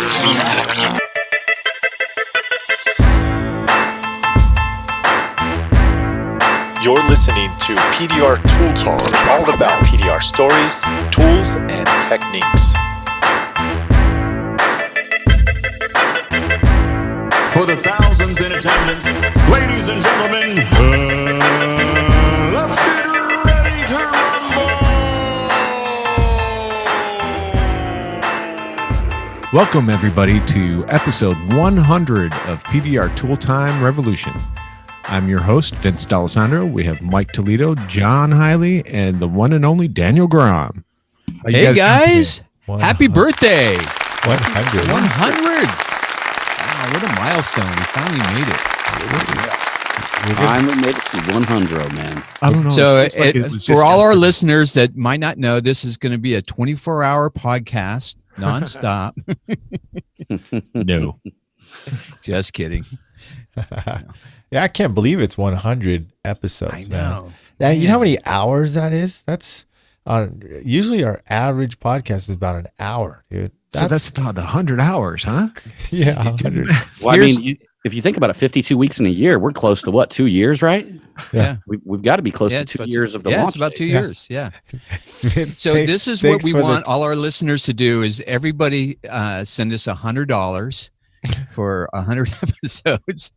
You're listening to PDR Tool Time, all about PDR stories, tools, and techniques. For the thousands in attendance, ladies and gentlemen, let's get ready to rumble! Welcome, everybody, to episode 100 of PDR Tool Time Revolution. I'm your host, Vince D'Alessandro. We have Mike Toledo, John Hiley, and the one and only Daniel Graham. Hey, guys. Happy birthday. 100. 100. Wow, what a milestone. We finally made it. Finally made it to 100, man. I don't know. So for all our listeners that might not know, this is going to be a 24-hour podcast, nonstop. No. Just kidding. Yeah, I can't believe it's 100 episodes. I know. Man. You know how many hours that is? That's usually our average podcast is about an hour, dude. That's about 100 hours, huh? Yeah, 100. Well, I mean, if you think about it, 52 weeks in a year, we're close to what, 2 years, right? Yeah. We've got to be close to 2 years of the launch. Yeah, it's about 2 years. Yeah. So this is what thanks we for want all our listeners to do is everybody send us $100 for 100 episodes.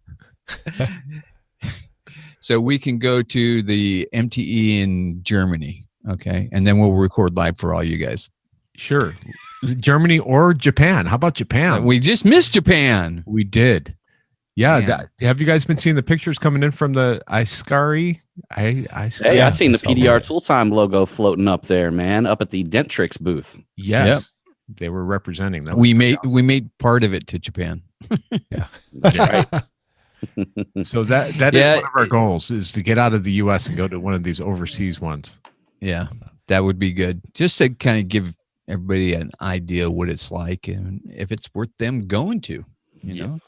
So we can go to the MTE in Germany, okay? And then we'll record live for all you guys. Sure. Germany or Japan. How about Japan? We just missed Japan. We did. Yeah. Man. Have you guys been seeing the pictures coming in from the Iskari? Hey, Yeah, I've seen the I saw PDR that. Tool Time logo floating up there, man, up at the Dentrix booth. Yes. They were representing them. We made part of it to Japan. Yeah. Right. So that is one of our goals is to get out of the US and go to one of these overseas ones. Yeah, that would be good. Just to kind of give everybody an idea what it's like and if it's worth them going to, you know?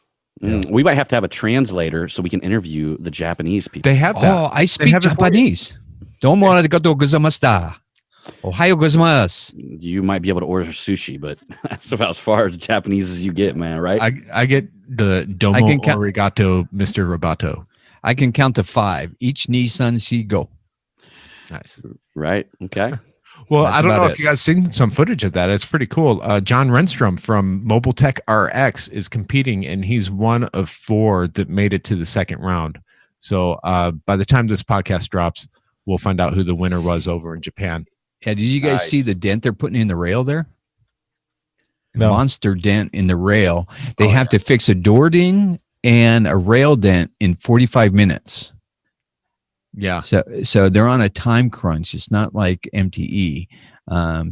We might have to have a translator so we can interview the Japanese people. They have that. Oh, I speak have it for you. Japanese. Domo arigatou gozaimashita. Ohayo gozaimasu. You might be able to order sushi, but that's about as far as Japanese as you get, man, right? I get the domo I can count- arigato, Mr. Roboto. I can count to 5. Each Nissan she go. Nice. Right. Okay. Well, That's I don't about know it. if you guys seen some footage of that. It's pretty cool. John Renstrom from Mobile Tech RX is competing, and he's one of 4 that made it to the second round. So by the time this podcast drops, we'll find out who the winner was over in Japan. Yeah, did you guys see the dent they're putting in the rail there? No. Monster dent in the rail. They have to fix a door ding and a rail dent in 45 minutes. Yeah. So they're on a time crunch. It's not like MTE.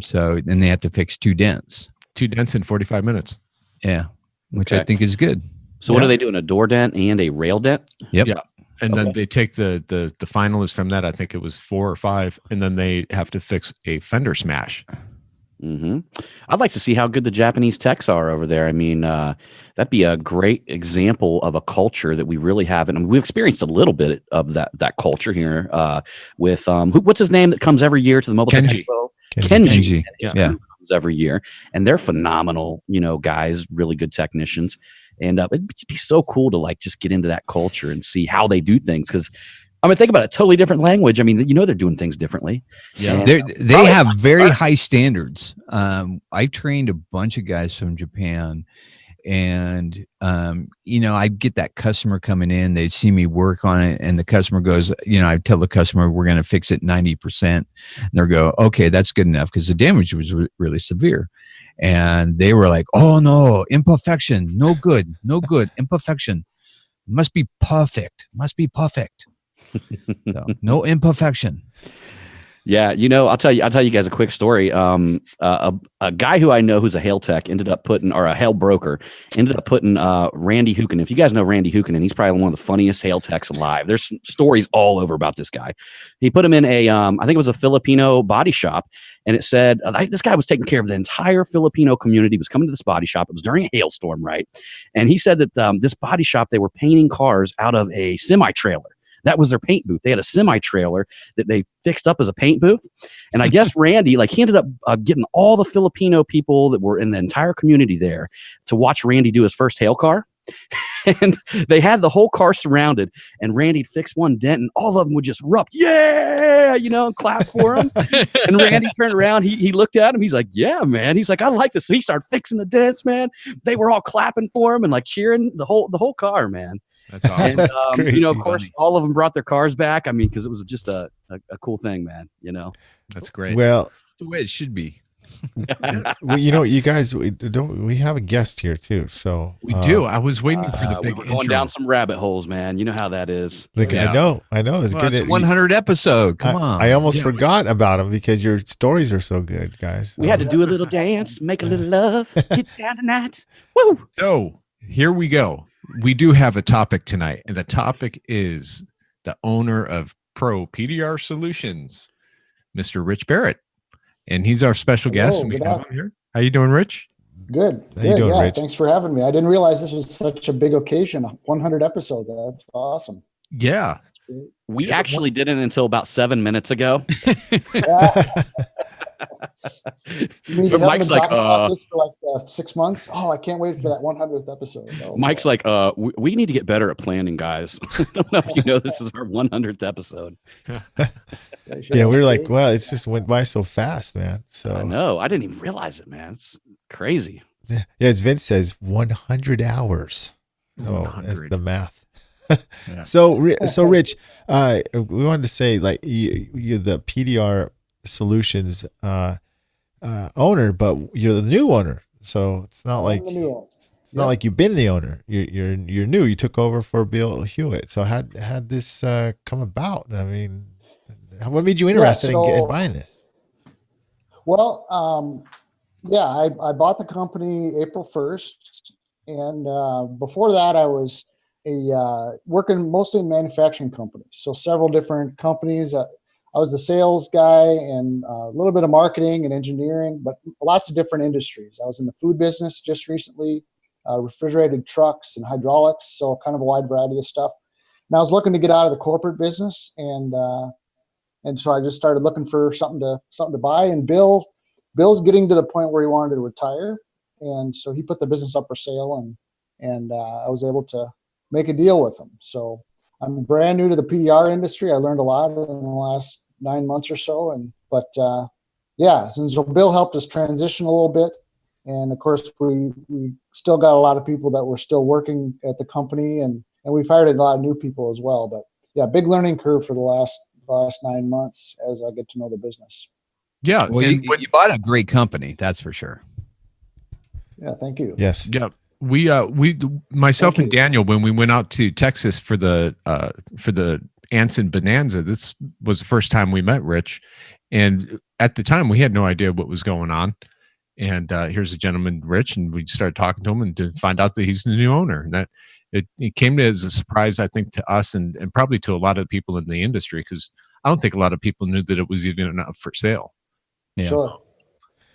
So then they have to fix 2 dents. 2 dents in 45 minutes. Yeah, which I Okay. think is good. So what are they doing? A door dent and a rail dent? Yep. Yeah. And then they take the finalists from that. I think it was 4 or 5. And then they have to fix a fender smash. Mm-hmm. I'd like to see how good the Japanese techs are over there. I mean, that'd be a great example of a culture that we really haven't. I mean, we've experienced a little bit of that culture here with what's his name that comes every year to the Mobile Tech Kenji. Expo? Kenji. His Yeah. crew comes every year, and they're phenomenal. Guys, really good technicians, and it'd be so cool to just get into that culture and see how they do things because. I mean, think about it. Totally different language. I mean, they're doing things differently. Yeah. They have very high standards. I trained a bunch of guys from Japan, and I get that customer coming in. They see me work on it, and the customer goes, I tell the customer we're going to fix it 90%, and they'll go, okay, that's good enough because the damage was really severe. And they were like, oh no, imperfection, no good, imperfection, must be perfect. So, no imperfection. Yeah, I'll tell you guys a quick story. A guy who I know who's a hail tech or a hail broker ended up putting Randy Hukin. If you guys know Randy Hukin, he's probably one of the funniest hail techs alive. There's stories all over about this guy. He put him in I think it was a Filipino body shop, and it said this guy was taking care of the entire Filipino community. Was coming to this body shop. It was during a hailstorm, right? And he said that this body shop, they were painting cars out of a semi trailer. that was their paint booth. They had a semi trailer that they fixed up as a paint booth. And I guess Randy, like he ended up getting all the Filipino people that were in the entire community there to watch Randy do his first hail car. And they had the whole car surrounded, and Randy'd fix one dent, and all of them would just erupt, yeah, and clap for him. And Randy turned around, he looked at him, he's like, yeah, man. He's like, I like this. So he started fixing the dents, man. They were all clapping for him and like cheering the whole car, man. That's awesome. And, of course, all of them brought their cars back. I mean, because it was just a cool thing, man. That's great. Well, That's the way it should be. you guys, we have a guest here too. So We do. I was waiting for the we big were going intro. down some rabbit holes, man. You know how that is. Look, Yeah. I know. It's Well, good. it's 100 episode. Come on. I almost forgot about him because your stories are so good, guys. We had to do a little dance, make a little love, get down tonight. Woo! So here we go. We do have a topic tonight, and the topic is the owner of Pro PDR Solutions, Mr. Rich Barret. And he's our special guest, and we have him here. How you doing, Rich? Good. How you doing, Rich? Thanks for having me. I didn't realize this was such a big occasion. 100 episodes. That's awesome. Yeah. We actually didn't until about 7 minutes ago. Yeah. You mean So you haven't Mike's been like, talking about this for like 6 months? Oh, I can't wait for that 100th episode. Oh, Mike's like, we need to get better at planning, guys. I don't know if you know this is our 100th episode. Yeah, we were like, well, it's just went by so fast, man. So I know. I didn't even realize it, man. It's crazy. yeah, as Vince says, 100 hours. Oh, that's 100. the math. Yeah. So Rich, we wanted to say, like, you're the PDR Solutions owner, but you're the new owner. So it's not like I'm the new one. it's not like you've been the owner. You're new. You took over for Bill Hewitt. So how this come about? I mean, what made you interested in buying this? Well, I bought the company April 1st. And before that, I was working mostly in manufacturing companies. So several different companies. I was the sales guy and a little bit of marketing and engineering, but lots of different industries. I was in the food business just recently, refrigerated trucks and hydraulics. So kind of a wide variety of stuff. And I was looking to get out of the corporate business. And so I just started looking for something to buy. And Bill's getting to the point where he wanted to retire. And so he put the business up for sale and I was able to make a deal with him. So I'm brand new to the PDR industry. I learned a lot in the last 9 months or so. But so Bill helped us transition a little bit. And of course, we still got a lot of people that were still working at the company and we've hired a lot of new people as well. But yeah, big learning curve for the last 9 months as I get to know the business. Yeah. Well, you bought a great company, that's for sure. Yeah, thank you. Yes. Yeah. We myself and Daniel, when we went out to Texas for the Anson Bonanza, this was the first time we met Rich. And at the time we had no idea what was going on. And here's a gentleman, Rich, and we started talking to him and to find out that he's the new owner. And that it came as a surprise, I think, to us and probably to a lot of people in the industry, because I don't think a lot of people knew that it was even up for sale. Yeah. Sure.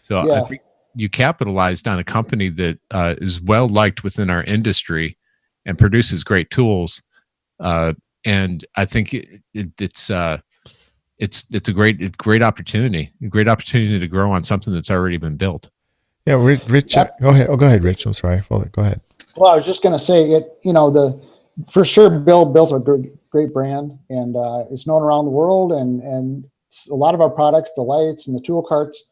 So Yeah. I think you capitalized on a company that is well liked within our industry and produces great tools. And I think it's a great opportunity, to grow on something that's already been built. Yeah, Rich. Go ahead. Oh, go ahead, Rich. I'm sorry. Go ahead. Well, I was just going to say for sure, Bill built a great brand and it's known around the world. And a lot of our products, the lights and the tool carts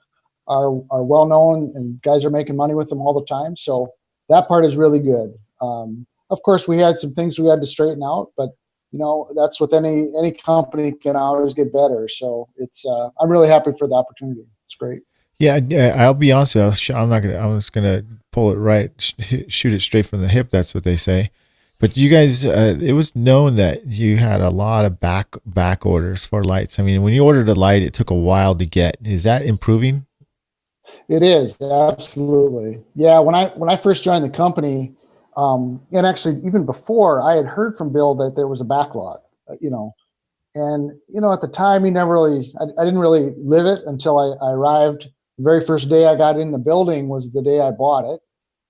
are well known and guys are making money with them all the time. So that part is really good. Of course, we had some things we had to straighten out, but that's with any company can always get better. So it's, I'm really happy for the opportunity. It's great. Yeah, I'll be honest with you. I'm just gonna pull it right, shoot it straight from the hip. That's what they say. But you guys, it was known that you had a lot of back orders for lights. I mean, when you ordered a light, it took a while to get. Is that improving? It is, absolutely. Yeah, when I first joined the company, and actually even before, I had heard from Bill that there was a backlog, and at the time I didn't really live it until I arrived. The very first day I got in the building was the day I bought it.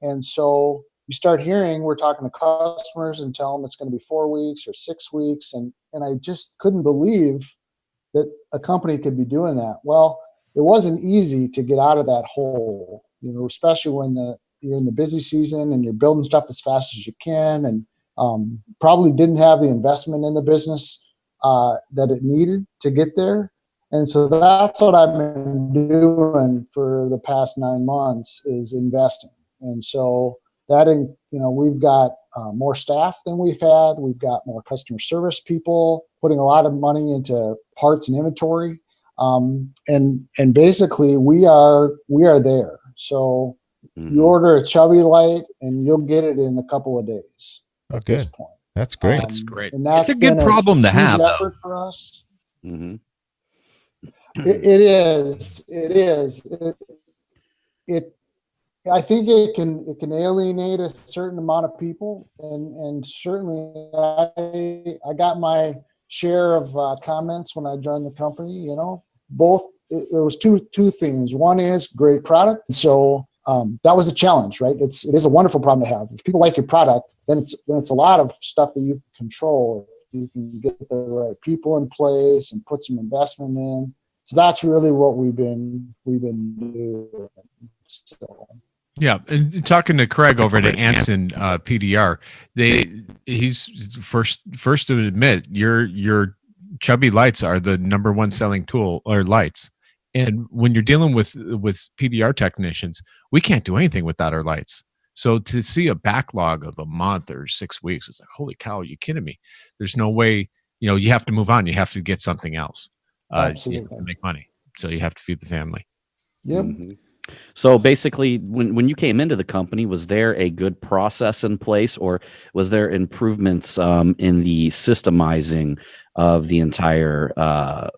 And so you start hearing, we're talking to customers and tell them it's going to be 4 weeks or 6 weeks. And and I just couldn't believe that a company could be doing that. Well, it wasn't easy to get out of that hole, especially when you're in the busy season and you're building stuff as fast as you can, and probably didn't have the investment in the business that it needed to get there. And so that's what I've been doing for the past 9 months, is investing. And so that, we've got more staff than we've had. We've got more customer service people, putting a lot of money into parts and inventory. And basically we are there. So you order a Chubby Light and you'll get it in a couple of days. Oh, at this good. point. That's great. That's great. And that's It's a good problem to have, though. effort for us. Mm-hmm. It is. I think it can alienate a certain amount of people, and certainly I got my share of comments when I joined the company. Both there was two things. One is great product, so that was a challenge, right? It is a wonderful problem to have. If people like your product, then it's a lot of stuff that you control. You can get the right people in place and put some investment in. So that's really what we've been doing. So. Yeah, and talking to Craig over at Anson PDR, he's first to admit your Chubby lights are the number one selling tool or lights. And when you're dealing with PDR technicians, we can't do anything without our lights. So to see a backlog of a month or 6 weeks, it's like, holy cow, are you kidding me? There's no way, you have to move on. You have to get something else to make money. So you have to feed the family. Yep. Mm-hmm. So basically, when you came into the company, was there a good process in place, or was there improvements in the systemizing of the entire, the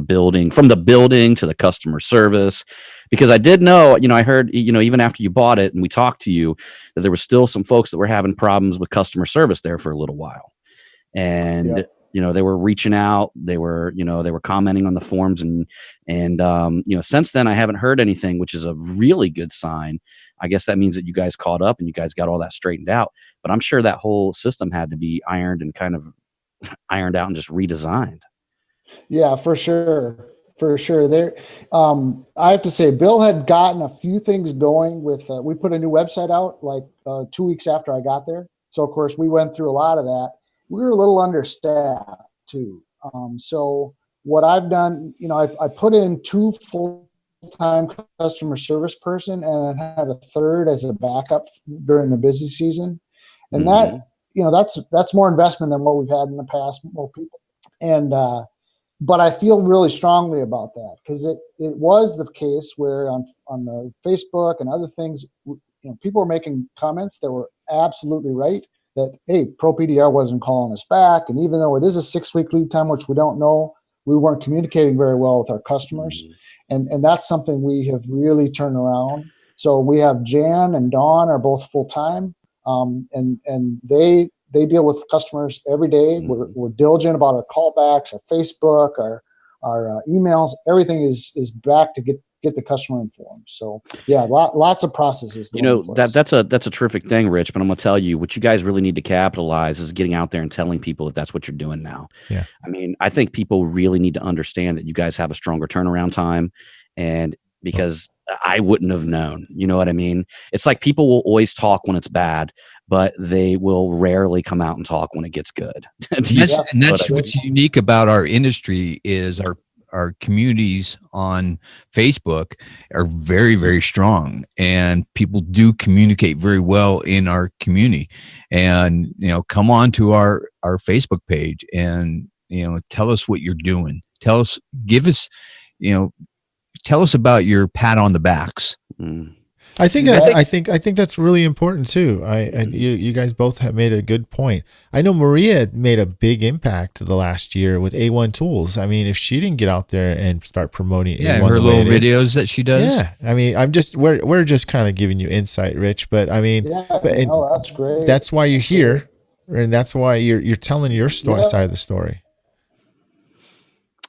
building, from the building to the customer service? Because I did know, I heard, even after you bought it and we talked to you, that there were still some folks that were having problems with customer service there for a little while. And, they were reaching out, they were commenting on the forums, and since then I haven't heard anything, which is a really good sign. I guess that means that you guys caught up and you guys got all that straightened out. But I'm sure that whole system had to be ironed out and just redesigned. Yeah, for sure. There, I have to say, Bill had gotten a few things going with. We put a new website out like 2 weeks after I got there. So of course we went through a lot of that. We were a little understaffed too. So what I've done, I put in 2 full-time customer service person, and I had a third as a backup during the busy season. And that's more investment than what we've had in the past, more people. And, but I feel really strongly about that, because it was the case where on the Facebook and other things, people were making comments that were absolutely right, that, hey, Pro PDR wasn't calling us back. And even though it is a 6-week lead time, which we don't know, we weren't communicating very well with our customers. And that's something we have really turned around. So we have Jan and Dawn are both full-time, and they deal with customers every day. We're diligent about our callbacks, our Facebook, our emails. Everything is back to get the customer informed. So yeah, lots of processes. That's a terrific thing, Rich. But I'm going to tell you, what you guys really need to capitalize is getting out there and telling people that that's what you're doing now. Yeah. I mean, I think people really need to understand that you guys have a stronger turnaround time, and because I wouldn't have known, you know what I mean? It's like people will always talk when it's bad, but they will rarely come out and talk when it gets good. That's what's unique about our industry is our communities on Facebook are very, very strong, and people do communicate very well in our community. And, come on to our Facebook page and, tell us what you're doing. Tell us about your pat on the backs. I think that's really important too. You guys both have made a good point. I know Maria made a big impact the last year with A1 Tools. I mean, if she didn't get out there and start promoting A1, her little videos that she does. Yeah, I mean, we're just kind of giving you insight, Rich. But I mean, that's great. That's why you're here, and that's why you're telling your story, side of the story.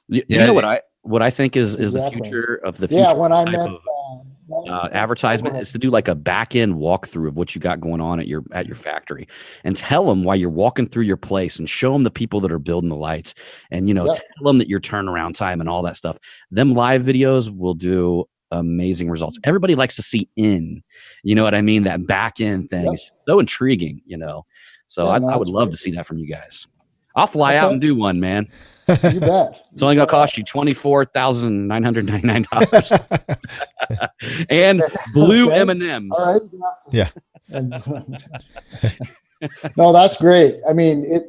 You know what I think is the future of the future. Yeah, when I met advertisement is to do like a back end walkthrough of what you got going on at your factory, and tell them while you're walking through your place, and show them the people that are building the lights, and tell them that your turnaround time and all that stuff. Them live videos will do amazing results. Everybody likes to see you know what I mean? That back end thing is so intriguing, So I would love to see that from you guys. I'll fly out and do one, man. You bet. It's only gonna cost you $24,999 and blue M&Ms. All right. Yeah. No, that's great. I mean,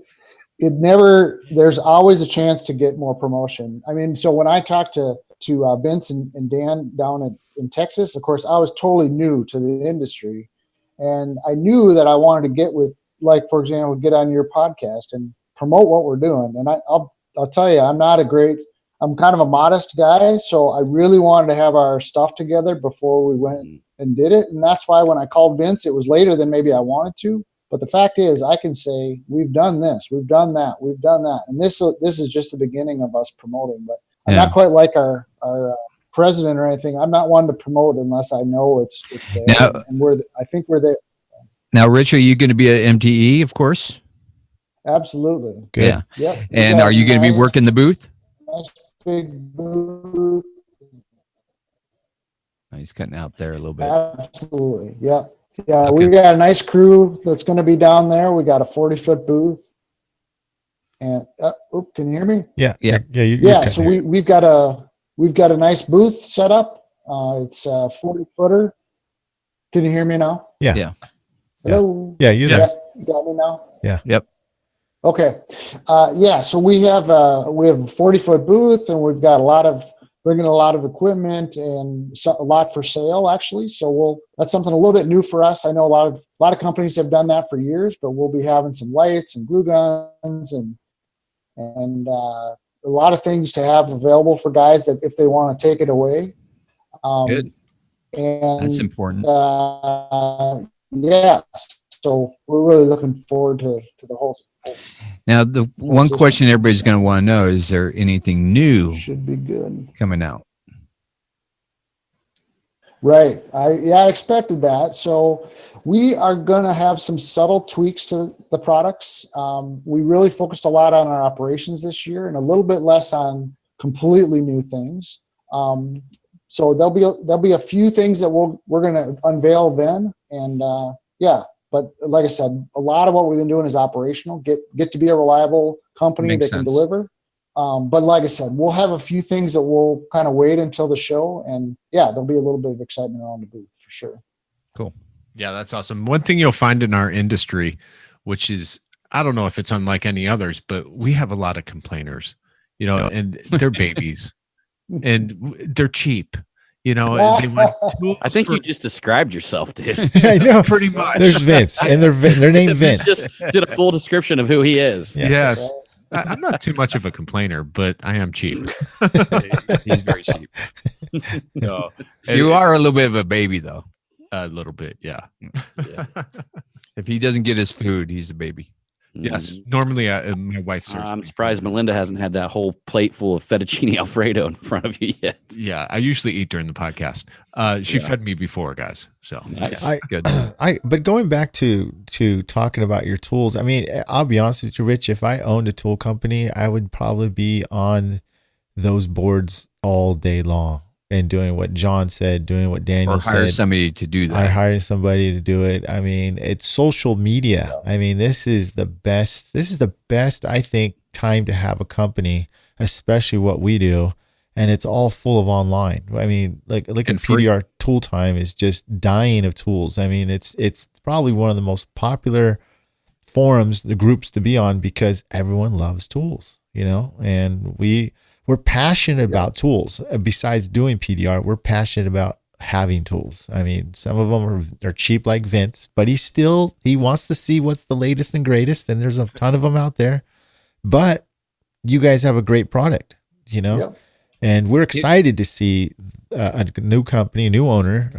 it never. There's always a chance to get more promotion. I mean, so when I talked to Vince and Dan down in Texas, of course, I was totally new to the industry, and I knew that I wanted to get with, like, for example, get on your podcast and promote what we're doing. And I'll tell you, I'm kind of a modest guy, so I really wanted to have our stuff together before we went and did it. And that's why when I called Vince, it was later than maybe I wanted to. But the fact is, I can say, we've done this, we've done that, we've done that. And this is just the beginning of us promoting. But I'm not quite like our president or anything. I'm not one to promote unless I know it's there. Now, and I think we're there. Now, Rich, are you going to be at MTE, of course? Absolutely. Good. Yeah. Yep. And are you going to be working the booth? Nice big booth. Oh, he's cutting out there a little bit. Absolutely. Yeah. Yeah. Okay. We got a nice crew that's going to be down there. We got a 40-foot booth. And can you hear me? Yeah. Yeah. Yeah. So we've got a nice booth set up. It's a 40-footer. Can you hear me now? Yeah. Yeah. Hello. Yeah. You there? You got me now? Yeah. Yep. Okay. So we have a 40-foot booth, and we've got bringing a lot of equipment and a lot for sale, actually. So that's something a little bit new for us. I know a lot of companies have done that for years, but we'll be having some lights and glue guns and a lot of things to have available for guys that if they want to take it away. Good. And That's important. Yeah. So we're really looking forward to the whole. Now, the one question everybody's going to want to know, is there anything new Should be good. coming out? Right. I expected that. So we are going to have some subtle tweaks to the products. We really focused a lot on our operations this year and a little bit less on completely new things. So there'll be a few things that we're going to unveil then. And but like I said, a lot of what we've been doing is operational. Get to be a reliable company Makes that can sense. deliver. But like I said, we'll have a few things that we'll kind of wait until the show, and there'll be a little bit of excitement around the booth for sure. Cool. Yeah, that's awesome. One thing you'll find in our industry, which is, I don't know if it's unlike any others, but we have a lot of complainers, and they're babies and they're cheap. They want tools. I think you just described yourself, dude. I know. Pretty much. There's Vince, and they're named Vince. Just did a full description of who he is. Yeah. Yes. I'm not too much of a complainer, but I am cheap. He's very cheap. No, You are a little bit of a baby, though. a little bit, yeah. If he doesn't get his food, he's a baby. Yes. Normally, my wife serves I'm me. surprised Melinda hasn't had that whole plate full of fettuccine Alfredo in front of you yet. Yeah, I usually eat during the podcast. She fed me before, guys. So Nice. Good. But going back to talking about your tools, I mean, I'll be honest with you, Rich, if I owned a tool company, I would probably be on those boards all day long and doing what John said, doing what Daniel Or hire said. somebody to do that. I hired somebody to do it. I mean, it's social media. I mean, this is the best, I think, time to have a company, especially what we do. And it's all full of online. I mean, look at PDR Tool Time is just dying of tools. I mean, it's probably one of the most popular forums, the groups to be on, because everyone loves tools, and we're passionate about tools. Besides doing PDR, we're passionate about having tools. I mean, some of them are cheap like Vince, but he wants to see what's the latest and greatest, and there's a ton of them out there. But you guys have a great product, Yep. and we're excited to see a new owner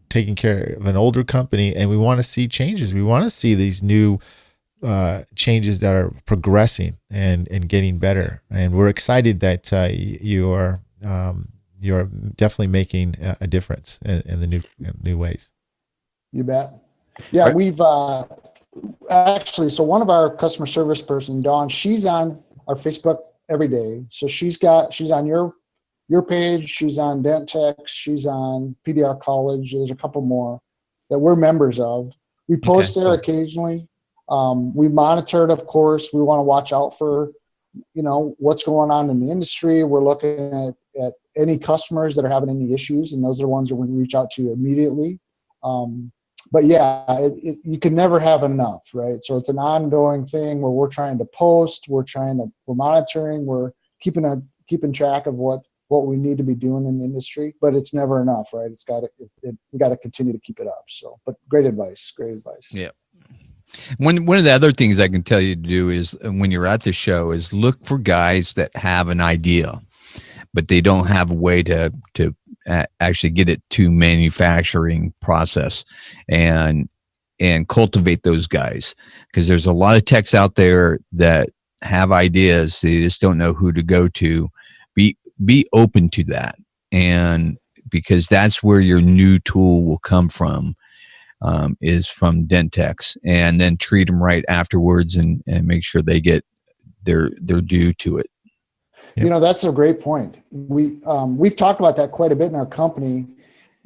taking care of an older company, and we want to see changes. We want to see these new changes that are progressing and getting better. And we're excited that you are you're definitely making a difference in the new ways. You bet. Yeah, Right. we've actually, so one of our customer service person, Dawn, she's on our Facebook every day. So she's on your page, she's on DentTech, she's on PDR College. There's a couple more that we're members of. We post there occasionally. We monitor it, of course. We want to watch out for, what's going on in the industry. We're looking at any customers that are having any issues, and those are the ones that we reach out to immediately. But yeah, you can never have enough, right? So it's an ongoing thing where we're trying to post, we're monitoring, we're keeping track of what we need to be doing in the industry, but it's never enough, right? We got to continue to keep it up. So, but great advice. Yeah. One of the other things I can tell you to do is when you're at the show is look for guys that have an idea, but they don't have a way to actually get it to manufacturing process and cultivate those guys, because there's a lot of techs out there that have ideas. They just don't know who to go to. Be open to that, and because that's where your new tool will come from, is from dent techs, and then treat them right afterwards and make sure they get their due to it. Yep. That's a great point. We've talked about that quite a bit in our company.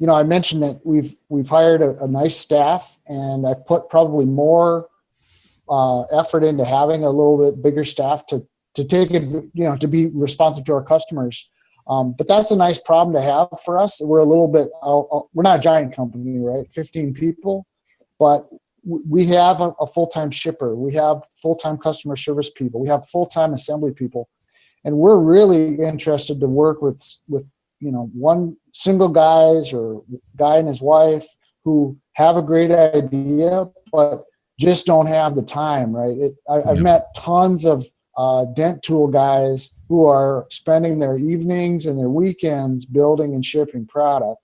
I mentioned that we've hired a nice staff, and I've put probably more effort into having a little bit bigger staff to take it, to be responsive to our customers. But that's a nice problem to have for us. We're a little bit, we're not a giant company, right? 15 people, but we have a full-time shipper. We have full-time customer service people. We have full-time assembly people. And we're really interested to work with one single guys or guy and his wife who have a great idea, but just don't have the time, right? I've met tons of dent tool guys who are spending their evenings and their weekends building and shipping product,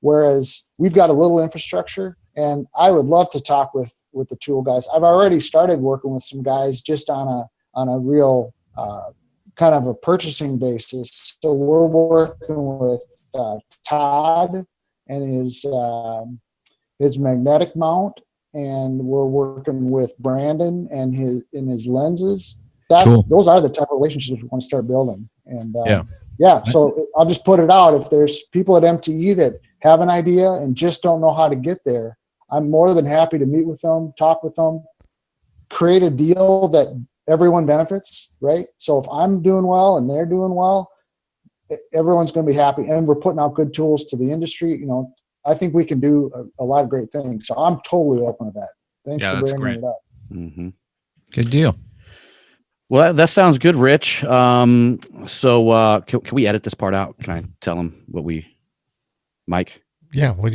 whereas we've got a little infrastructure. And I would love to talk with the tool guys. I've already started working with some guys just on a real kind of a purchasing basis. So we're working with Todd and his magnetic mount, and we're working with Brandon and his lenses. Those are the type of relationships we want to start building. And so I'll just put it out. If there's people at MTE that have an idea and just don't know how to get there, I'm more than happy to meet with them, talk with them, create a deal that everyone benefits, right? So if I'm doing well and they're doing well, everyone's going to be happy, and we're putting out good tools to the industry. I think we can do a lot of great things. So I'm totally open to that. Thanks for bringing it up. Mm-hmm. Good deal. Well, that sounds good, Rich. So can we edit this part out? Can I tell him Mike? Yeah. What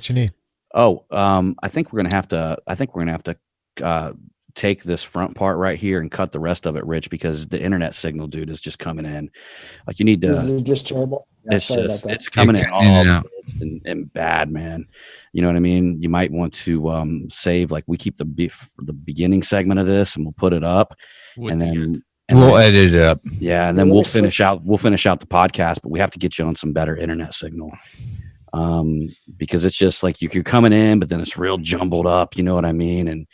you need? Oh, I think we're gonna have to take this front part right here and cut the rest of it, Rich, because the internet signal, dude, is just coming in. Like you need to. This is just terrible. Yeah, It's coming in all and bad, man. You know what I mean? You might want to save, like we keep the beginning segment of this and we'll put it up, and then we'll edit it up. Yeah, and then we'll finish out the podcast, but we have to get you on some better internet signal. Because it's just like you're coming in, but then it's real jumbled up. You know what I mean? And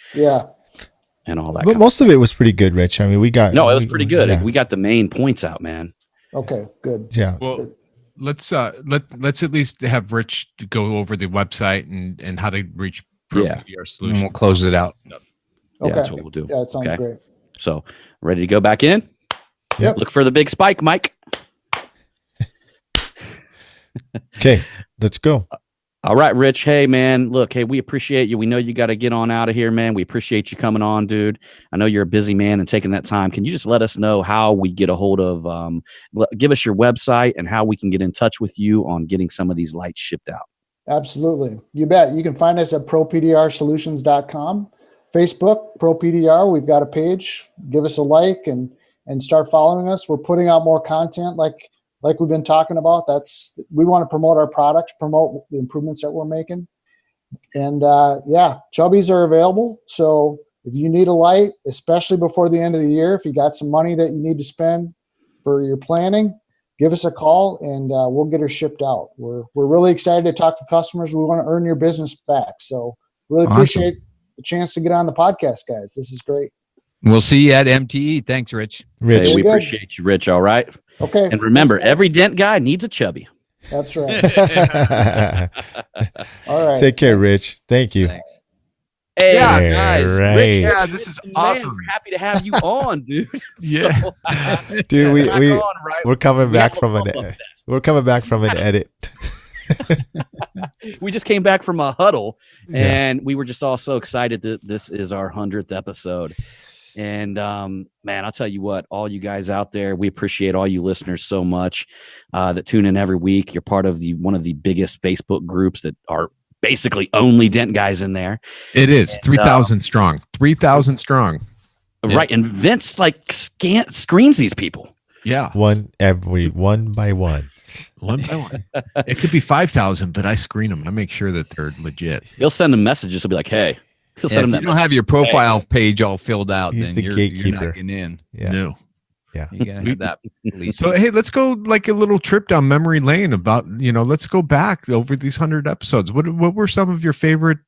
and all that. But most of it was pretty good, Rich. I mean, it was pretty good. Yeah. We got the main points out, man. Okay, good. Yeah. Well, let's at least have Rich go over the website and how to reach PDR Solutions. And we'll close it out. Yep. Okay. Yeah, that's what we'll do. Yeah, it sounds great. So, ready to go back in? Yep. Look for the big spike, Mike. Okay, let's go. All right, Rich. Hey, man. Look, we appreciate you. We know you got to get on out of here, man. We appreciate you coming on, dude. I know you're a busy man and taking that time. Can you just let us know how we get a hold of, give us your website and how we can get in touch with you on getting some of these lights shipped out? Absolutely. You bet. You can find us at ProPDRSolutions.com. Facebook, ProPDR. We've got a page. Give us a like and start following us. We're putting out more content like we've been talking about. We want to promote our products, promote the improvements that we're making. And chubbies are available. So if you need a light, especially before the end of the year, if you got some money that you need to spend for your planning, give us a call and we'll get her shipped out. We're really excited to talk to customers. We want to earn your business back. So really appreciate the chance to get on the podcast, guys. This is great. We'll see you at MTE. Thanks, Rich. Hey, we appreciate you, Rich. All right. Okay. And remember, every dent guy needs a chubby. That's right. All right. Take care, Rich. Thank you. Thanks. Hey, Yeah, guys. right. Rich, Yeah, this is man, awesome. we're happy to have you on, dude. Yeah. Dude, we're coming We back have from a an bump up we're coming back from an edit. We just came back from a huddle, and we were just all so excited that this is our 100th episode. And man, I'll tell you what, all you guys out there, we appreciate all you listeners so much that tune in every week. You're part of one of the biggest Facebook groups that are basically only dent guys in there. It is 3,000 strong. 3,000 strong. Right. And Vince screens these people. Yeah. One by one. One by one. It could be 5,000, but I screen them. I make sure that they're legit. He'll send them messages. He'll be like, hey. He'll send them If that you don't have your profile page all filled out, He's then the you're gatekeeper. not getting in. Yeah. No. Yeah. You gotta have that. At least. So, hey, let's go like a little trip down memory lane about, let's go back over these 100 episodes. What were some of your favorite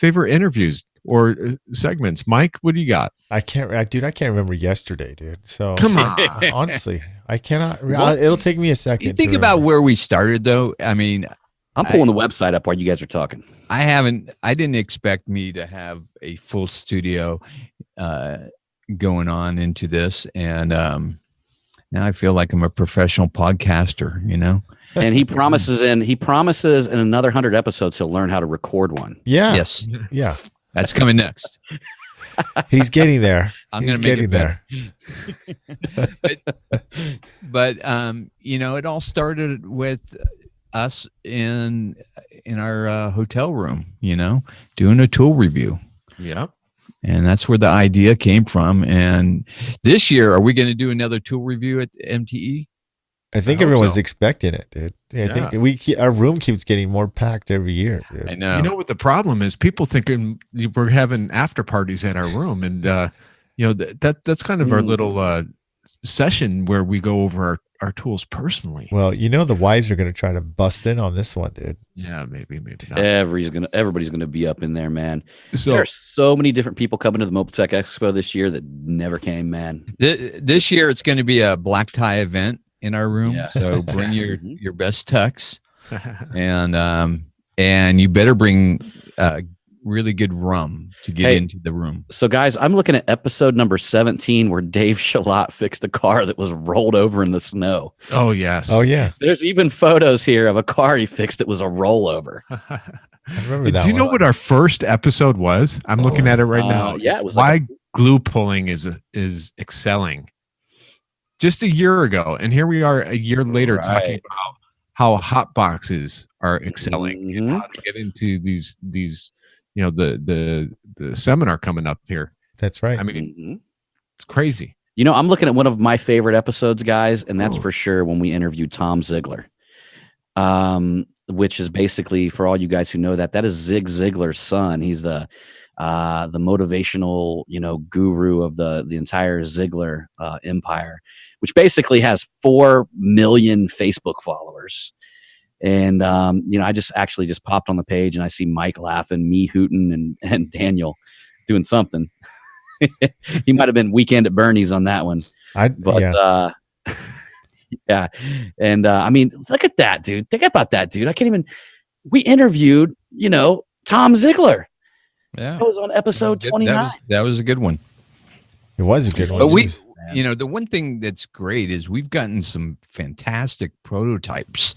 interviews or segments? Mike, what do you got? I can't remember yesterday, dude. So Come on. honestly, I cannot. It'll take me a second. You think to about remember. where we started, though. I mean, I'm pulling the website up while you guys are talking. I didn't expect me to have a full studio going on into this, and now I feel like I'm a professional podcaster. And he promises in another 100 episodes he'll learn how to record one. Yeah. Yes, Yeah. that's coming next. He's getting there. I'm He's gonna make getting it there. But it all started with us in our hotel room, doing a tool review. Yeah. And that's where the idea came from. And this year, are we going to do another tool review at MTE? I think I hope everyone's so. expecting it, dude. I think our room keeps getting more packed every year, dude. I know. You know what the problem is? People thinking we're having after parties at our room, and that's kind of our little session where we go over our tools personally. Well, the wives are going to try to bust in on this one, dude. Yeah, maybe not. Everybody's gonna be up in there, man. So There are so many different people coming to the Mobile Tech Expo this year that never came, man. This year, it's going to be a black tie event in our room. Yeah. So bring your best tux, and you better bring really good rum to get into the room. So, guys, I'm looking at episode number 17 where Dave Shalat fixed a car that was rolled over in the snow. Oh yes. Oh yeah, There's even photos here of a car he fixed that was a rollover. I remember that. Do you know one. what our first episode was? I'm looking at it right now. Yeah, it was why glue pulling is excelling. Just a year ago, and here we are a year later talking about how hot boxes are excelling and how to get into these the seminar coming up here. That's right. I mean, it's crazy. I'm looking at one of my favorite episodes, guys, and that's for sure when we interviewed Tom Ziegler, which is basically, for all you guys who know that is Zig Ziglar's son. He's the motivational, guru of the entire Ziegler empire, which basically has 4 million Facebook followers. And, I just popped on the page and I see Mike laughing, me hooting, and Daniel doing something. He might have been Weekend at Bernie's on that one. Yeah. And, look at that, dude. Think about that, dude. We interviewed, Tom Ziegler. Yeah. That was on episode 29. That was a good one. It was a good one. But Jeez. the one thing that's great is we've gotten some fantastic prototypes.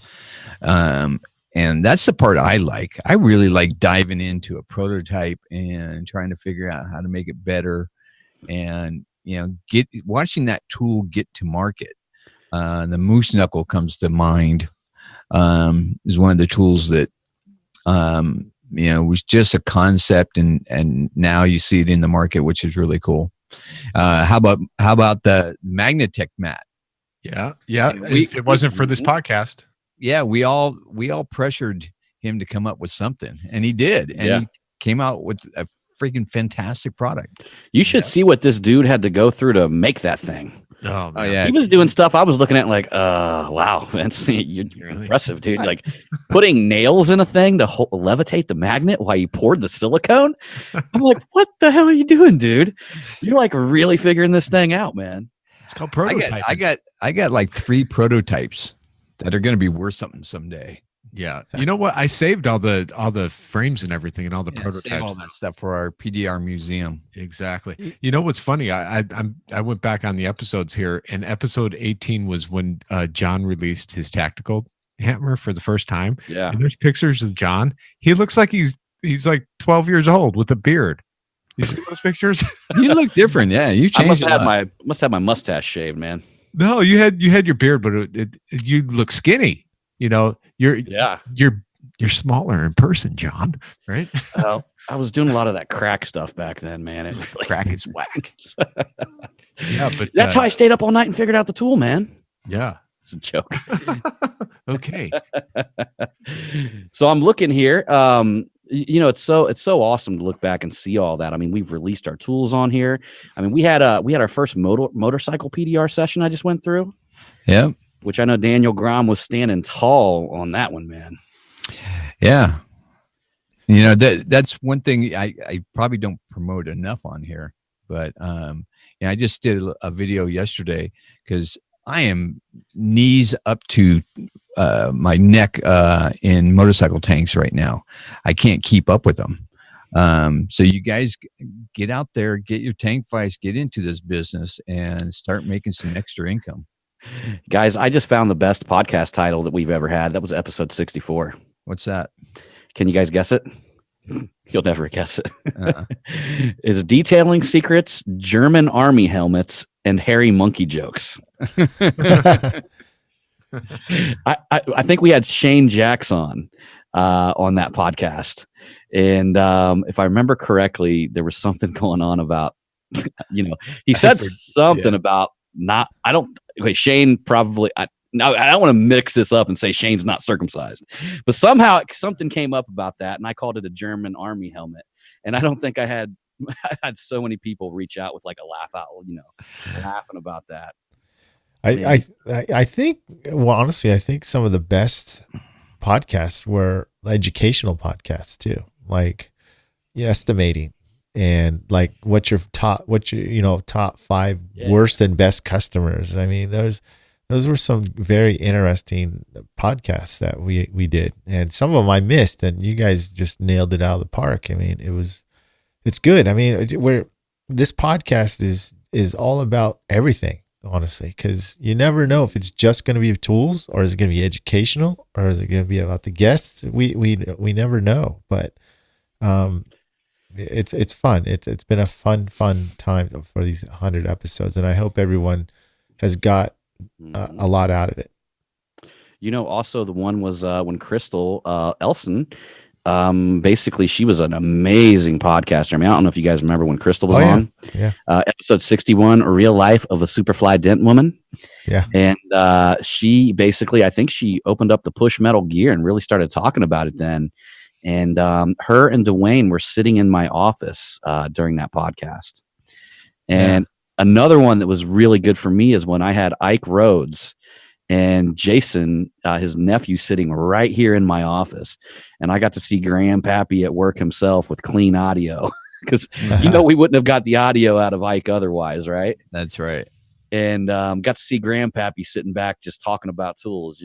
And that's the part I like. I really like diving into a prototype and trying to figure out how to make it better and, watching that tool get to market. The moose knuckle comes to mind, is one of the tools that, was just a concept and now you see it in the market, which is really cool. How about the Magnatech mat? Yeah. If it wasn't for this podcast. Yeah, we all pressured him to come up with something, and he did, and he came out with a freaking fantastic product. You should see what this dude had to go through to make that thing. Oh, man. yeah. He was doing stuff I was looking at like, wow, that's you're Really? impressive, dude. Like putting nails in a thing to levitate the magnet while you poured the silicone. I'm like, what the hell are you doing, dude? You're like really figuring this thing out, man. It's called prototyping. I got like 3 prototypes that are going to be worth something someday. Yeah. You know what? I saved all the frames and everything and all the prototypes. Save all that stuff for our PDR museum. Exactly. You know what's funny? I went back on the episodes here, and episode 18 was when John released his tactical hammer for the first time. Yeah. And there's pictures of John. He looks like he's like 12 years old with a beard. You see those pictures? You look different. Yeah, you I changed. must have my mustache shaved, man. No, you had your beard, but you look skinny. You know, you're smaller in person, John. Right? Well, I was doing a lot of that crack stuff back then, man. It really Crack is whack. Yeah, but that's how I stayed up all night and figured out the tool, man. Yeah. It's a joke. Okay. So I'm looking here. You know, it's so awesome to look back and see all that. I mean, we've released our tools on here. I mean, we had our first motorcycle PDR session I just went through. Yeah. Which I know Daniel Grom was standing tall on that one, man. Yeah. You know, that's one thing I probably don't promote enough on here, but I just did a video yesterday because I am knees up to my neck in motorcycle tanks right now. I can't keep up with them. So you guys get out there, get your tank fights, get into this business and start making some extra income. Guys, I just found the best podcast title that we've ever had. That was episode 64. What's that? Can you guys guess it? You'll never guess it. It's Detailing Secrets, German Army Helmets, and Hairy Monkey Jokes. I think we had Shane Jackson on that podcast. And if I remember correctly, there was something going on about, he said something about Shane probably, I don't want to mix this up and say Shane's not circumcised, but somehow something came up about that, and I called it a German Army helmet. And I don't think I had so many people reach out with like a laugh out, laughing about that. I think, well, honestly, I think some of the best podcasts were educational podcasts too, like estimating. And like what's your top 5 worst and best customers. I mean, those were some very interesting podcasts that we did, and some of them I missed, and you guys just nailed it out of the park. I mean, it's good. I mean, this podcast is all about everything, honestly, because you never know if it's just going to be tools, or is it going to be educational, or is it going to be about the guests? We never know, but it's fun. It's been a fun time for these 100 episodes, and I hope everyone has got a lot out of it. Also the one was when Crystal Elson, basically she was an amazing podcaster. I mean, I don't know if you guys remember when Crystal was on. Yeah. Episode 61, A Real Life of a Superfly Dent Woman. Yeah. And she basically, I think she opened up the push metal gear and really started talking about it then. And her and Dwayne were sitting in my office during that podcast. And another one that was really good for me is when I had Ike Rhodes and Jason, his nephew, sitting right here in my office. And I got to see Grandpappy at work himself with clean audio because, we wouldn't have got the audio out of Ike otherwise, right? That's right. And got to see Grandpappy sitting back just talking about tools,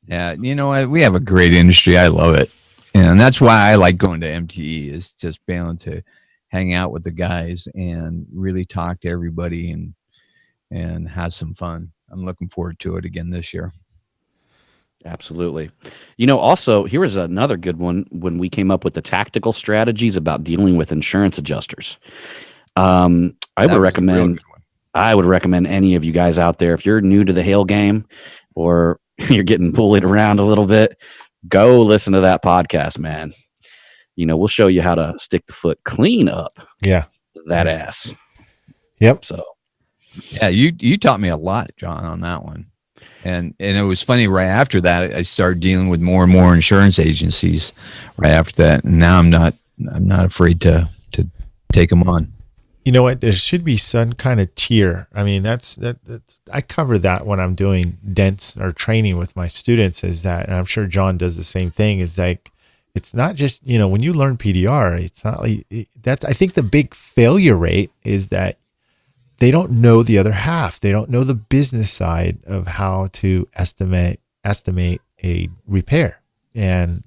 Yeah, you know what? We have a great industry. I love it. And that's why I like going to MTE, is just being able to hang out with the guys and really talk to everybody and have some fun. I'm looking forward to it again this year. Absolutely. Also, here was another good one when we came up with the tactical strategies about dealing with insurance adjusters. I would recommend any of you guys out there, if you're new to the hail game or you're getting bullied around a little bit, go listen to that podcast, man. We'll show you how to stick the foot clean up. Yeah. That ass. Yep. So, yeah, you taught me a lot, John, on that one. And it was funny, right after that, I started dealing with more and more insurance agencies right after that. And now I'm not afraid to take them on. you know what? There should be some kind of tier. I mean, that's I cover that when I'm doing dents or training with my students. Is that, and I'm sure John does the same thing. Is like, it's not just, you know, when you learn PDR, it's not like that's. I think the big failure rate is that they don't know the other half. They don't know the business side of how to estimate a repair, and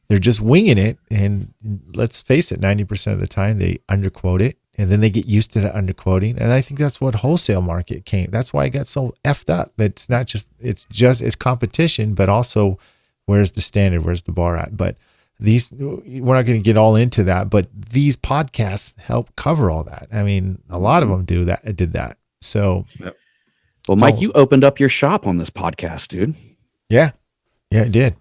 they're just winging it. And let's face it, 90% of the time they underquote it. And then they get used to the underquoting. And I think that's what wholesale market came. That's why it got so effed up. It's not just, it's competition, but also where's the standard? Where's the bar at? But we're not going to get all into that, but these podcasts help cover all that. I mean, a lot of them did that. So, well, Mike, you opened up your shop on this podcast, dude. Yeah, I did.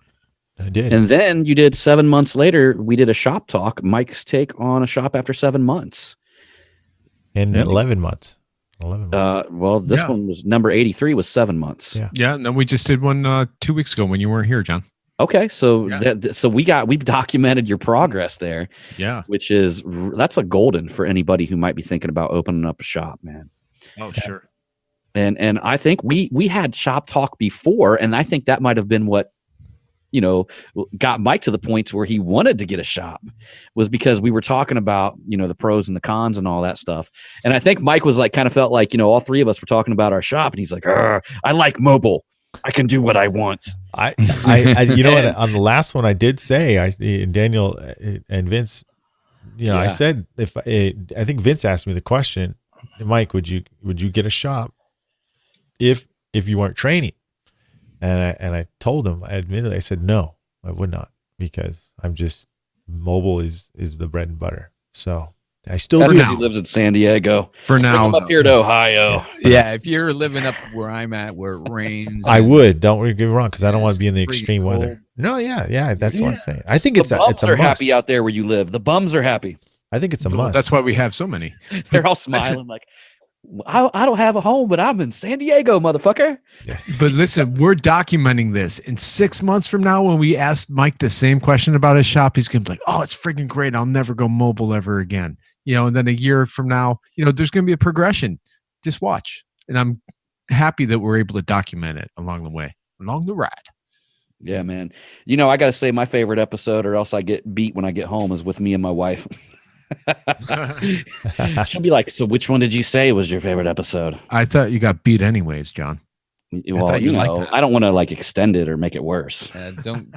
And then you did 7 months later, we did a shop talk, Mike's take on a shop after 7 months. In 11 months. 11 months. Well, this one was number 83 was 7 months. Yeah. No, we just did one 2 weeks ago when you weren't here, John. Okay. So, we've documented your progress there. Yeah. Which is, that's a golden for anybody who might be thinking about opening up a shop, man. Oh, sure. And I think we had shop talk before, and I think that might have been what, you know, got Mike to the point where he wanted to get a shop, was because we were talking about, you know, the pros and the cons and all that stuff. And I think Mike was like, kind of felt like, you know, all three of us were talking about our shop, and he's like, I like mobile. I can do what I want. I you know what, on the last one I did say, Daniel and Vince, you know, I said, I think Vince asked me the question, Mike, would you get a shop if you weren't training? And I told him, I said, no, I would not, because mobile is the bread and butter. So I still do. He lives in San Diego. For now. Up here to Ohio. Yeah, if you're living up where I'm at, where it rains. I would. Don't get me wrong, because I don't want to be in the extreme weather. No, yeah, that's what I'm saying. I think it's a must. The bums are happy out there where you live. The bums are happy. I think it's a must. That's why we have so many. They're all smiling like, I don't have a home, but I'm in San Diego, motherfucker. Yeah. But listen, we're documenting this. In 6 months from now, when we ask Mike the same question about his shop, he's going to be like, oh, it's freaking great. I'll never go mobile ever again. You know, and then a year from now, you know, there's going to be a progression. Just watch. And I'm happy that we're able to document it along the way, along the ride. Yeah, man. You know, I got to say my favorite episode, or else I get beat when I get home, is with me and my wife. She'll be like, so which one did you say was your favorite episode? I thought you got beat anyways, John. Well, you know, I don't want to like extend it or make it worse. Don't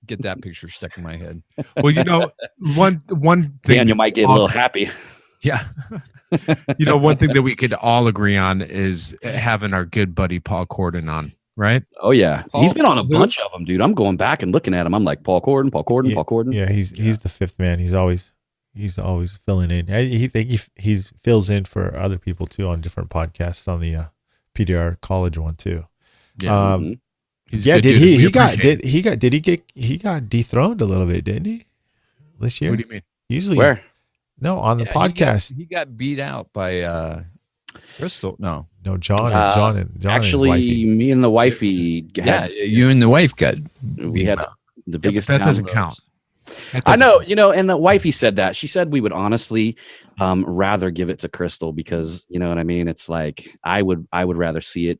get that picture stuck in my head. Well, you know, one thing Daniel might get a little happy. Yeah. You know, one thing that we could all agree on is having our good buddy Paul Corden on, right? Oh yeah, he's been on a bunch of them, dude. I'm going back and looking at him. I'm like, Paul Corden. Yeah, he's the fifth man. He's always filling in. He fills in for other people too on different podcasts, on the PDR college one too. Yeah. Did he got dethroned a little bit, didn't he? This year? What do you mean? Usually where? No, on the podcast. He got beat out by Crystal. No, John and actually, his wifey. me and the wifey. You and the wife got. We had the biggest. That doesn't count. I know, you know, and the wifey said that. She said we would honestly rather give it to Crystal, because, you know what I mean? It's like I would rather see it.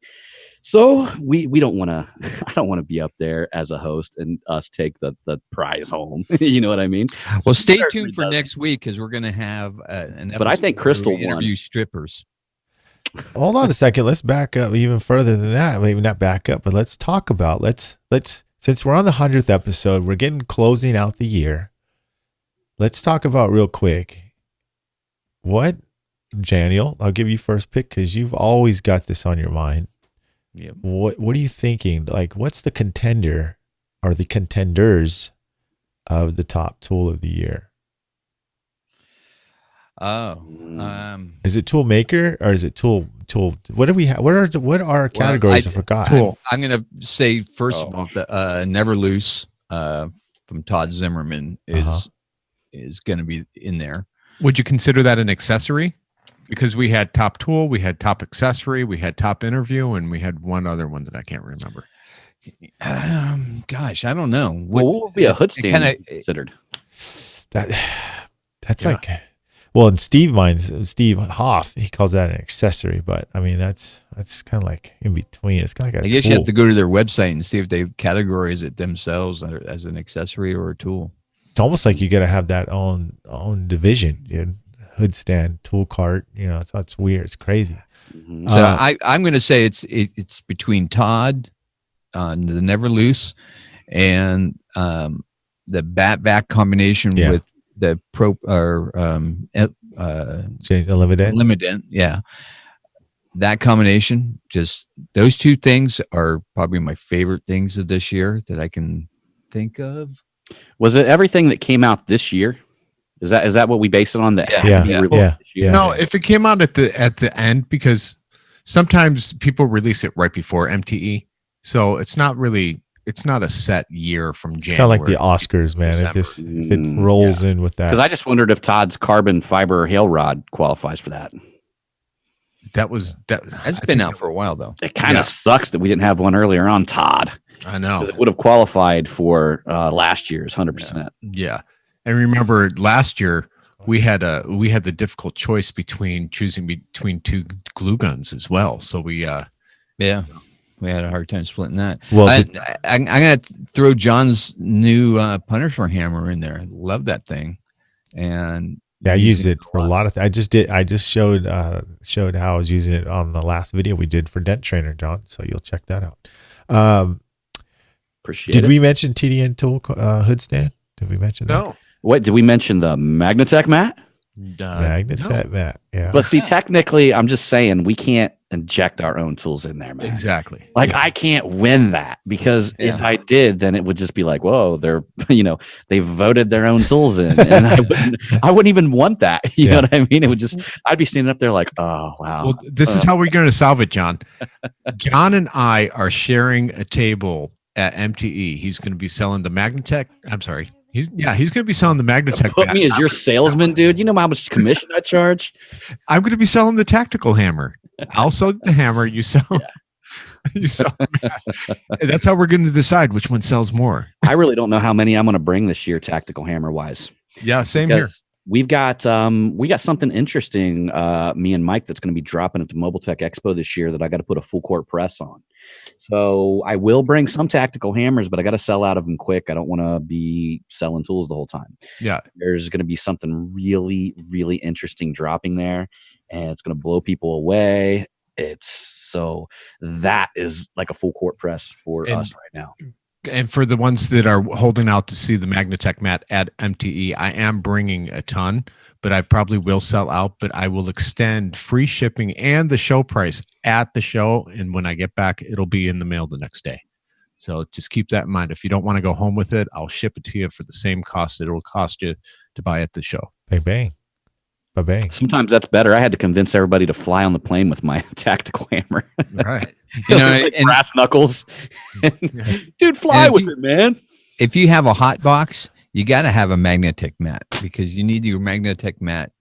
So we don't want to. I don't want to be up there as a host and us take the prize home. You know what I mean? Well, stay tuned for next week, because we're going to have an episode. But I think Crystal interview strippers. Hold on a second. Let's back up even further than that. Maybe not back up, but let's talk about let's. Since we're on the 100th episode, we're getting closing out the year. Let's talk about real quick. What, Daniel? I'll give you first pick, because you've always got this on your mind. Yep. What are you thinking? Like, what's the contender or the contenders of the top tool of the year? Is it tool maker or is it tool? What do we have? What are categories? I forgot. Tool. I'm going to say first of all, Never Loose from Todd Zimmerman is going to be in there. Would you consider that an accessory? Because we had top tool, we had top accessory, we had top interview, and we had one other one that I can't remember. Gosh, I don't know. What would be a hood stand considered? That's like, Well, and Steve Hoff, he calls that an accessory, but I mean that's kind of like in between. It's kind of like I guess you have to go to their website and see if they categorize it themselves as an accessory or a tool. It's almost like you got to have that own division, dude. Hood stand, tool cart. It's weird. It's crazy. Mhm. So I'm going to say it's between Todd, the Never Loose, and the bat vac combination with the limited. Yeah, that combination. Just those two things are probably my favorite things of this year that I can think of. Was it everything that came out this year? Is that what we base it on? That had to be released this year? No, if it came out at the end, because sometimes people release it right before MTE, so it's not a set year from January. It's kind of like the Oscars, man. If it rolls in with that. Because I just wondered if Todd's carbon fiber hail rod qualifies for that. That's been out for a while, though. It kind of sucks that we didn't have one earlier on, Todd. I know. Because it would have qualified for last year's 100%. Yeah. And remember last year we had the difficult choice choosing between two glue guns as well. So we had a hard time splitting that. Well, I'm going to throw John's new Punisher hammer in there. Love that thing. And I use it for a lot of things. I just showed how I was using it on the last video we did for Dent Trainer, John. So you'll check that out. Appreciate it. Did we mention TDN tool hood stand? Did we mention that? No. What did we mention? The Magnatech mat? Magnatech mat. Yeah. But see, technically, I'm just saying we can't inject our own tools in there, man. Exactly. I can't win that because if I did, then it would just be like, whoa, they voted their own tools in, and I wouldn't even want that. You know what I mean? It would just, I'd be standing up there like, oh wow. Well, this is how we're going to solve it, John. John and I are sharing a table at MTE. He's going to be selling the Magnatech. I'm sorry. He's going to be selling the Magnatech. Put me as your salesman, dude. You know how much commission I charge? I'm going to be selling the tactical hammer. I'll sell the hammer. You sell. You sell. That's how we're going to decide which one sells more. I really don't know how many I'm going to bring this year, tactical hammer wise. Yeah, same here. We got something interesting. Me and Mike that's going to be dropping at the Mobile Tech Expo this year that I got to put a full court press on. So I will bring some tactical hammers, but I got to sell out of them quick. I don't want to be selling tools the whole time. Yeah, there's going to be something really, really interesting dropping there, and it's going to blow people away. That is like a full court press for us right now. And for the ones that are holding out to see the Magnatech mat at MTE, I am bringing a ton, but I probably will sell out, but I will extend free shipping and the show price at the show. And when I get back, it'll be in the mail the next day. So just keep that in mind. If you don't want to go home with it, I'll ship it to you for the same cost that it'll cost you to buy at the show. Bang, bang. Bang. Sometimes that's better. I had to convince everybody to fly on the plane with my tactical hammer. Right. Like brass knuckles. Dude, fly with it, man. If you have a hot box, you got to have a Magnatech mat because you need your Magnatech mat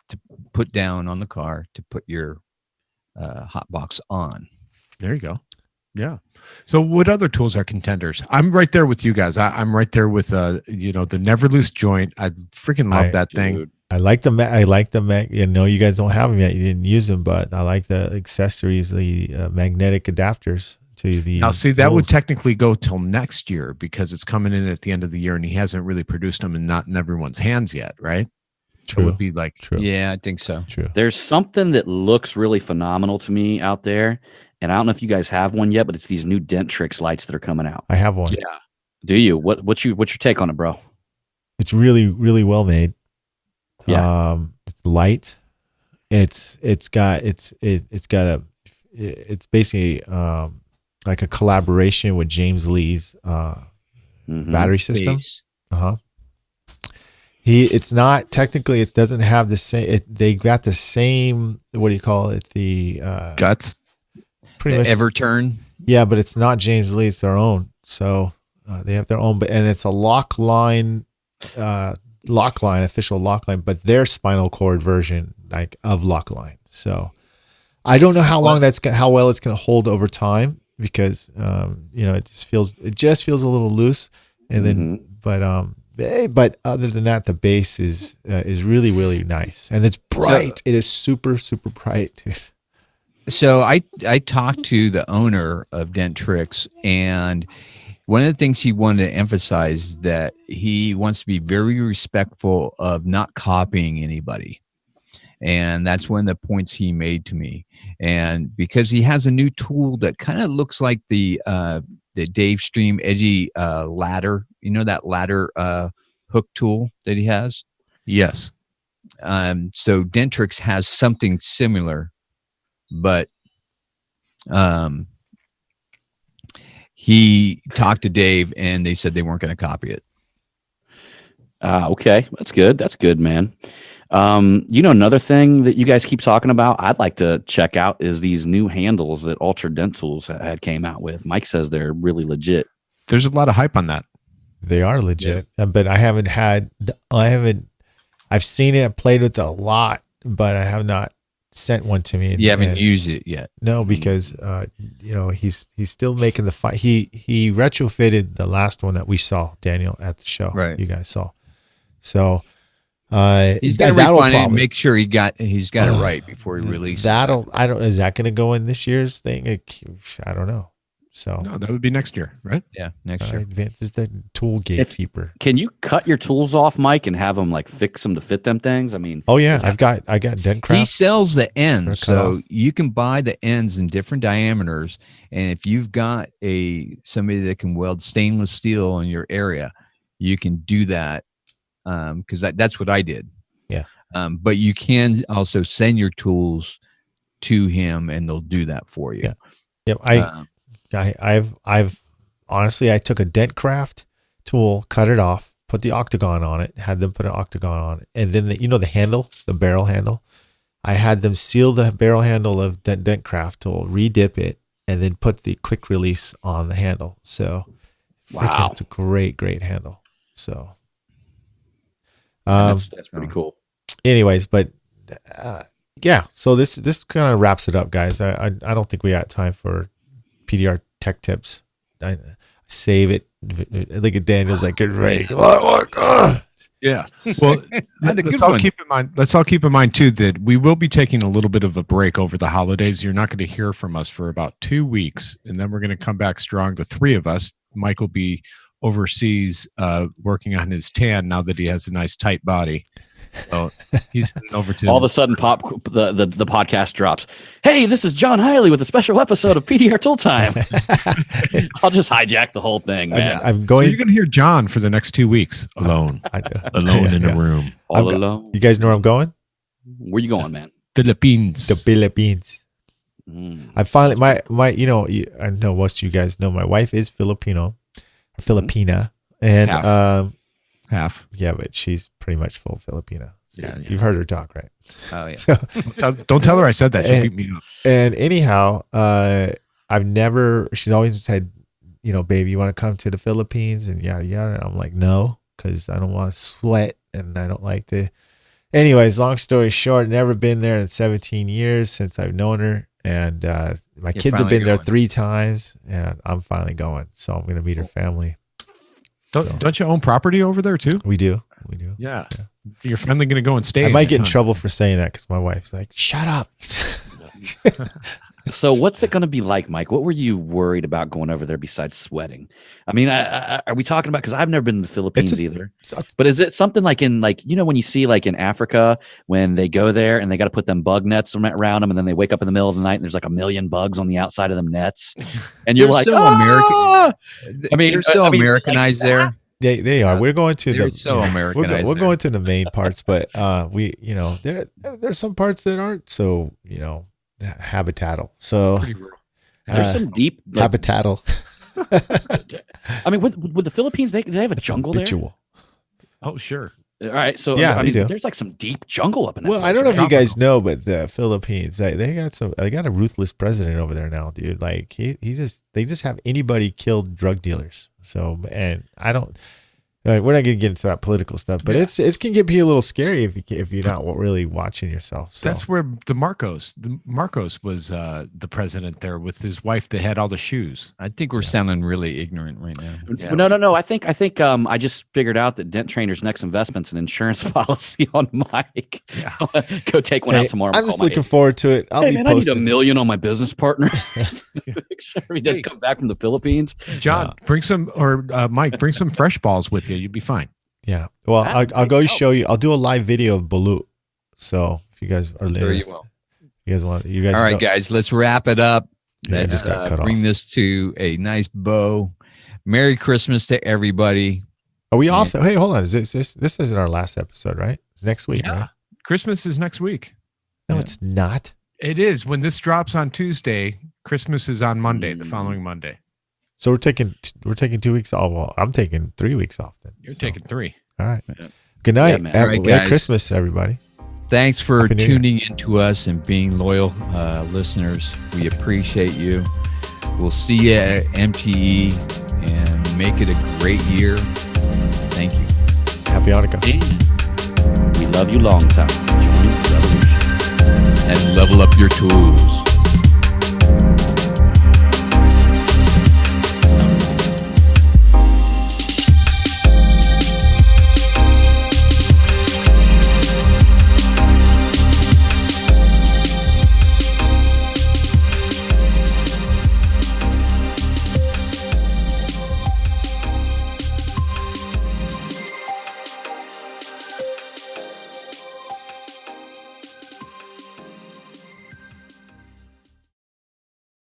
to put down on the car to put your hot box on. There you go. Yeah. So what other tools are contenders? I'm right there with you guys. I'm right there with the Never Loose joint. I freaking love that thing. I like the mag. You guys don't have them yet. You didn't use them, but I like the accessories, the magnetic adapters to the. Now, see, that would technically go till next year because it's coming in at the end of the year, and he hasn't really produced them and not in everyone's hands yet, right? True. It would be like, true. Yeah, I think so. True. There's something that looks really phenomenal to me out there, and I don't know if you guys have one yet, but it's these new Dentrix lights that are coming out. I have one. Yeah. Do you? What's your take on it, bro? It's really, really well made. Yeah. It's light. It's basically like a collaboration with James Lee's battery system. It's not technically, it doesn't have the same, they got the same, what do you call it? The guts. Pretty much Everturn. Yeah, but it's not James Lee, it's their own. So they have their own, and it's a lockline, official lockline, but their spinal cord version of lockline. So I don't know how long how well it's going to hold over time because it just feels a little loose, and then but other than that, the base is really, really nice, and it's bright. It is super, super bright. So I talked to the owner of Dentrix, and one of the things he wanted to emphasize is that he wants to be very respectful of not copying anybody. And that's one of the points he made to me. And because he has a new tool that kind of looks like the Dave Stream edgy ladder, that ladder hook tool that he has. Yes. So Dentrix has something similar, but he talked to Dave and they said they weren't going to copy it. Okay. That's good. That's good, man. Another thing that you guys keep talking about, I'd like to check out is these new handles that Ultra Dent Tools had came out with. Mike says they're really legit. There's a lot of hype on that. They are legit, but I've seen it, I've played with it a lot, but I have not sent one to me. You haven't used it yet. No, because he's still making the fight. He retrofitted the last one that we saw, Daniel, at the show. Right. You guys saw. So he's got to refine it and make sure he's got it right before he releases. Is that going to go in this year's thing? I don't know. So no, that would be next year, right? Yeah, next year. Advance is the tool gatekeeper. Can you cut your tools off, Mike, and have them like fix them to fit them things? I mean, oh yeah, I got Dentcraft. He sells the ends, so you can buy the ends in different diameters. And if you've got somebody that can weld stainless steel in your area, you can do that. Because that's what I did. Yeah. But you can also send your tools to him, and they'll do that for you. Yeah. I've honestly, I took a Dentcraft tool, cut it off, put the octagon on it, had them put an octagon on it, and then the handle, the barrel handle, I had them seal the barrel handle of the Dentcraft tool, redip it, and then put the quick release on the handle. So, wow, it's a great handle. So. That's pretty cool. Anyways, but so this kind of wraps it up, guys. I don't think we got time for PDR tech tips. I save it. Look at Daniel's like getting ready. Yeah. Well, let's all keep in mind. Let's all keep in mind too that we will be taking a little bit of a break over the holidays. You're not going to hear from us for about 2 weeks, and then we're going to come back strong. The three of us. Mike will be overseas working on his tan now that he has a nice tight body. So he's over to all of a sudden the podcast drops. Hey, this is John Hiley with a special episode of PDR Tool Time. I'll just hijack the whole thing, man. I'm going. So you're going to hear John for the next 2 weeks alone, in a room, all alone. You guys know where I'm going? Where you going, man? Philippines. The Philippines. I finally my I know most of you guys know my wife is Filipino. Filipina, and half. Yeah, but she's pretty much full Filipina. So yeah. You've heard her talk, right? Oh yeah. So, don't tell her I said that. She'll beat me up. And anyhow, she's always said, baby, you want to come to the Philippines and yada yada. And I'm like, no, because I don't want to sweat and I don't like to. Anyways, long story short, never been there in 17 years since I've known her. And my kids have been there 3 times, and I'm finally going. So I'm going to meet her family. Don't you own property over there too? We do. Yeah. You're finally going to go and stay. I might get in trouble for saying that because my wife's like, shut up. So what's it going to be like, Mike? What were you worried about going over there besides sweating? I mean, are we talking about, because I've never been to the Philippines either, but is it something like when you see like in Africa, when they go there and they got to put them bug nets around them, and then they wake up in the middle of the night and there's like 1 million bugs on the outside of them nets. And you're like, so American. They're so Americanized there. They are. We're going to Americanized. We're going to the main parts, but there's some parts that aren't so habitatal. So there's some deep habitatal. I mean, with the Philippines, they have a jungle habitual. there. Oh, sure. All right, so yeah, they do. There's like some deep jungle up in. Well, I don't know if you guys know, but the Philippines, they got a ruthless president over there now, dude. Like they just have anybody killed drug dealers. So, and We're not going to get into that political stuff, but it can be a little scary if you're not really watching yourself. So. That's where the Marcos was the president there with his wife that had all the shoes. I think we're sounding really ignorant right now. Yeah. No. I think I just figured out that Dent Trainer's next investment's an insurance policy on Mike. Yeah. Go take one out tomorrow. I'm just looking forward to it. I need $1 million on my business partner. Make sure he doesn't come back from the Philippines. John, bring some, or Mike, bring some fresh balls with you. You'd be fine. Yeah. Well, I'll go show you. I'll do a live video of Balut. So if you guys are there, you guys. All right, guys, let's wrap it up. Yeah, Let's bring this to a nice bow. Merry Christmas to everybody. Are we off? Hey, hold on. This isn't our last episode, right? It's next week, right? Christmas is next week. No, it's not. It is. When this drops on Tuesday, Christmas is on Monday, the following Monday. So we're taking 2 weeks off. Well, I'm taking 3 weeks off then. You're taking 3. All right. Yeah. Good night. Yeah, All right, Merry Christmas, everybody. Thanks for tuning in to us and being loyal listeners. We appreciate you. We'll see you at MTE and make it a great year. Thank you. Happy Hanukkah. We love you long time. And level up your tools.